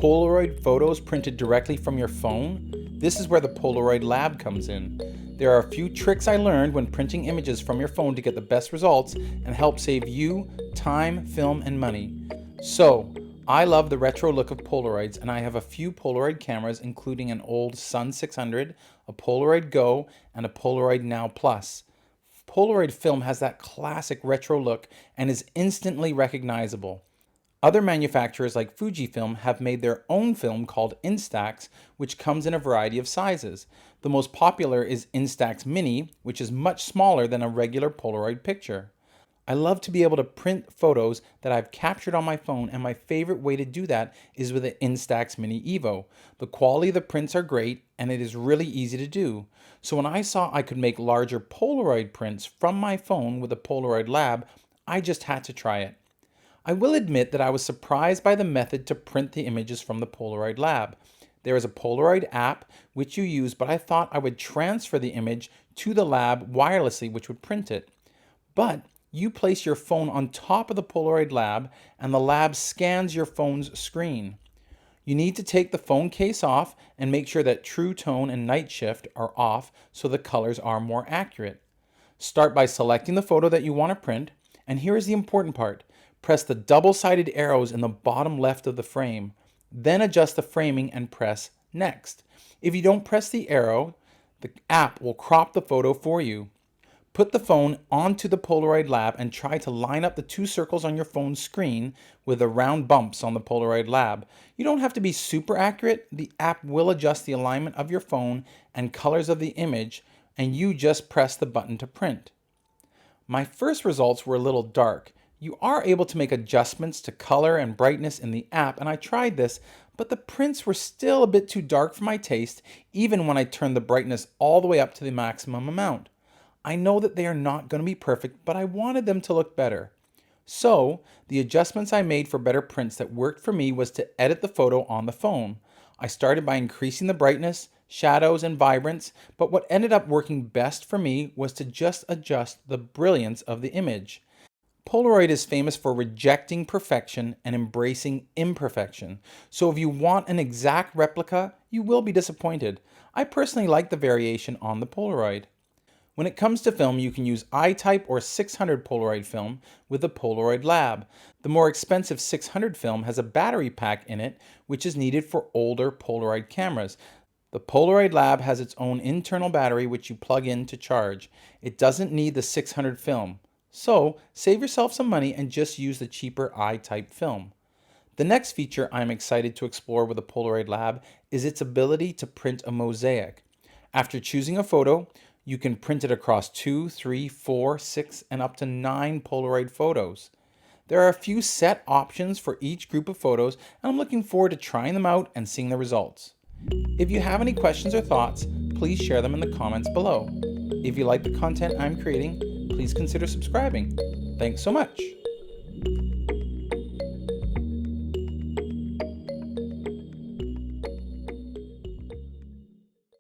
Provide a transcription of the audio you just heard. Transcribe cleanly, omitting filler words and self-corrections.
Polaroid photos printed directly from your phone? This is where the Polaroid Lab comes in. There are a few tricks I learned when printing images from your phone to get the best results and help save you time, film, and money. So, I love the retro look of Polaroids, and I have a few Polaroid cameras including an old Sun 600, a Polaroid Go, and a Polaroid Now Plus. Polaroid film has that classic retro look and is instantly recognizable. Other manufacturers like Fujifilm have made their own film called Instax, which comes in a variety of sizes. The most popular is Instax Mini, which is much smaller than a regular Polaroid picture. I love to be able to print photos that I've captured on my phone, and my favorite way to do that is with the Instax Mini Evo. The quality of the prints are great, and it is really easy to do. So when I saw I could make larger Polaroid prints from my phone with a Polaroid Lab, I just had to try it. I will admit that I was surprised by the method to print the images from the Polaroid Lab. There is a Polaroid app which you use, but I thought I would transfer the image to the lab wirelessly, which would print it. But you place your phone on top of the Polaroid Lab and the lab scans your phone's screen. You need to take the phone case off and make sure that True Tone and Night Shift are off so the colors are more accurate. Start by selecting the photo that you want to print, and here is the important part. Press the double-sided arrows in the bottom left of the frame. Then adjust the framing and press Next. If you don't press the arrow, the app will crop the photo for you. Put the phone onto the Polaroid Lab and try to line up the two circles on your phone's screen with the round bumps on the Polaroid Lab. You don't have to be super accurate. The app will adjust the alignment of your phone and colors of the image, and you just press the button to print. My first results were a little dark. You are able to make adjustments to color and brightness in the app, and I tried this, but the prints were still a bit too dark for my taste, even when I turned the brightness all the way up to the maximum amount. I know that they are not going to be perfect, but I wanted them to look better. So, the adjustments I made for better prints that worked for me was to edit the photo on the phone. I started by increasing the brightness, shadows, and vibrance, but what ended up working best for me was to just adjust the brilliance of the image. Polaroid is famous for rejecting perfection and embracing imperfection. So if you want an exact replica, you will be disappointed. I personally like the variation on the Polaroid. When it comes to film, you can use I-type or 600 Polaroid film with the Polaroid Lab. The more expensive 600 film has a battery pack in it, which is needed for older Polaroid cameras. The Polaroid Lab has its own internal battery which you plug in to charge. It doesn't need the 600 film. So, save yourself some money and just use the cheaper I-type film. The next feature I'm excited to explore with the Polaroid Lab is its ability to print a mosaic. After choosing a photo, you can print it across 2, 3, 4, 6, and up to 9 Polaroid photos. There are a few set options for each group of photos, and I'm looking forward to trying them out and seeing the results. If you have any questions or thoughts, please share them in the comments below. If you like the content I'm creating, please consider subscribing. Thanks so much.